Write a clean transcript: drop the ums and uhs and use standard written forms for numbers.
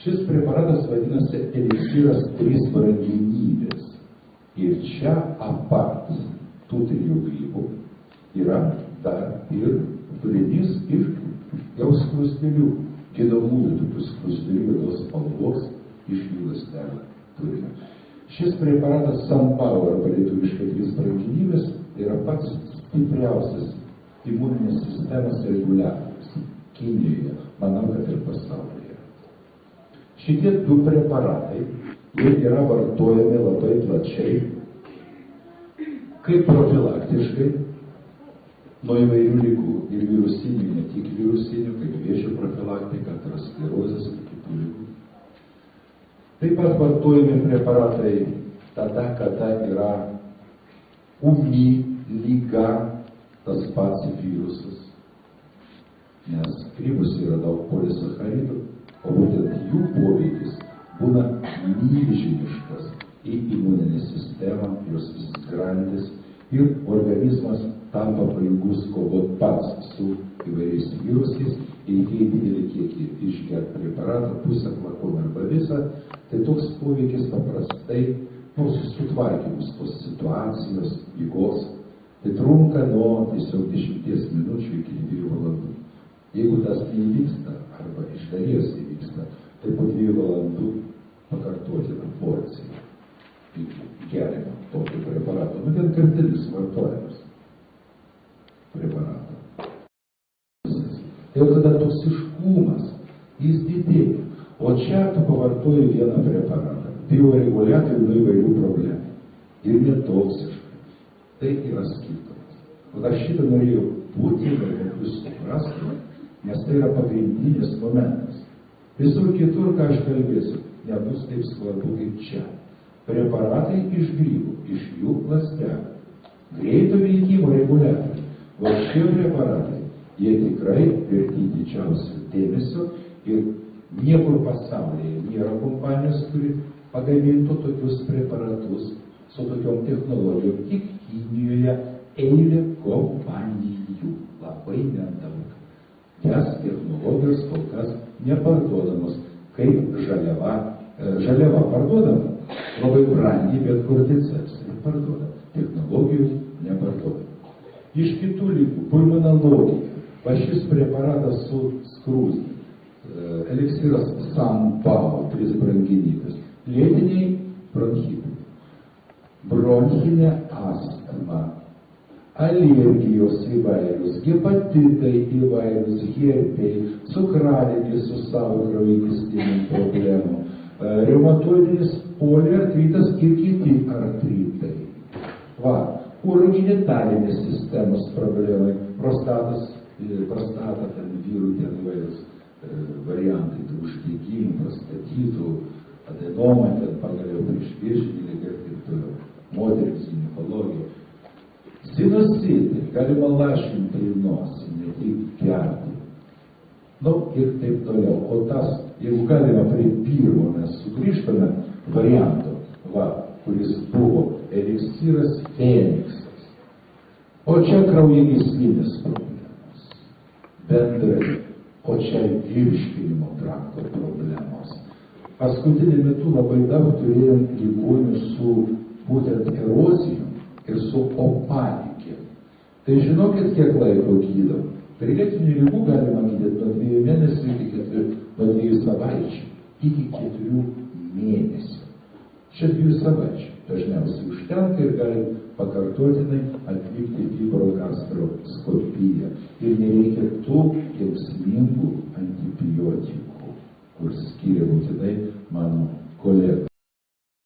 Šis preparatas vadinasi eliksyras 3 brangenybės. Ir čia apart tų 3 grybų yra dar ir turinys iš jau skruzdėlių, gydomųjų tokių skruzdėlių juodos spalvos iš jų ląstelių turinio. Šis preparatas SunPower, arba lietuviškai 3 brangenybės, yra pats stipriausias imuninės sistemos reguliatorius Kinijoje, manau, kad ir pasaulyje. Šitie 2 preparatai, jie yra vartojami labai plačiai, kaip profilaktiškai, nuo įvairių ligų, ir virusinių, ne tik virusinių, kaip vėžio profilaktika, aterosklerozės ir kitų ligų. Taip pat vartojami preparatai tada, kada yra ūmi liga, tas pats virusas, nes grybus yra daug polisacharidų, o būtent jų poveikis būna milžiniškas į imuninę sistemą, jos grandis, ir organizmas tampa pajėgus kovoti pats su įvairiais virusais, ir jei didelį kiekį išgert preparatą, pusę flakoną arba visą, tai toks poveikis paprastai sutvarkymus tos situacijos, lygos, tai trunka nuo tiesiog 10 minučių iki 2 valandų. Jeigu tas neįvyksta, arba iš dalies įvyksta, tai po 2 valandų pakartotina porcija gerimo tokio preparato. Ten kartelis vartojamas preparato. Ir tada toksiškumas, jis didėja. O čia tu pavartoji vieną preparatą, bioreguliatorių nuo įvairių problemų. Ir netoksiškai. Tai yra skirtumas. O aš šitą norėjau būtinai, kad jūs suprastumėte, nes tai yra pagrindinis momentas. Visur kitur, ką aš kalbėsiu, nebus taip svarbu kaip čia. Preparatai iš grybų, iš jų ląstelių. Greito veikimo reguliatoriai. O šie preparatai, jie tikrai verti didžiausio dėmesio ir niekur pasaulyje nėra kompanijos, kuri pagamintų tokius preparatus su tokiom technologijom. Tik Kinijoje eilė kompanijų, labai nedaug. Jas technologijos kol kas neparduodamos, kaip žaliava. Žaliava parduodama labai brangiai, bet korticepcija parduoda. Technologijų neparduoda. Iš kitų lygų, pulmonologija, va šis preparatas su skrūzdė, eliksyras SunPower, 3 brangenybės, lėtiniai bronchitai, bronchinė astma, alergijos įvairius, hepatitai įvairius, herpiai, cukraligės su savo kraujagyslinėm problemom, reumatoidinis poliartritas ir kiti artritai. Va, urogenitalinės sistemos problemai, prostata, ten vyrų, ten įvairius variantai, tai uždegimų, prostatitų, adenoma, ten pagaliau priešvėžinį ligą ir taip toliau, moterims ginekologija. Sinusitai, galima lašinti į nosį, ne tik gerti. Ir taip toliau. O tas, jeigu galima prie pirmo, mes sugrįžtame varianto, kuris buvo eliksyras Feniksas. O čia kraujagyslinės problemos. Bendrai. O čia virškinimo trakto problemos. Paskutiniu metu labai daug turėjom ligonių su būtent erozijom ir su opalikėm. Tai žinokit, kiek laiko gydom. Prie lėtinių ligų galima gydyti nuo 2 mėnesių iki nuo 2 savaičių iki 4 mėnesių. Čia 2 savaičių dažniausiai užtenka ir galim pakartotinai atlikti fibrogastroskopiją. Ir nereikia tų kenksmingų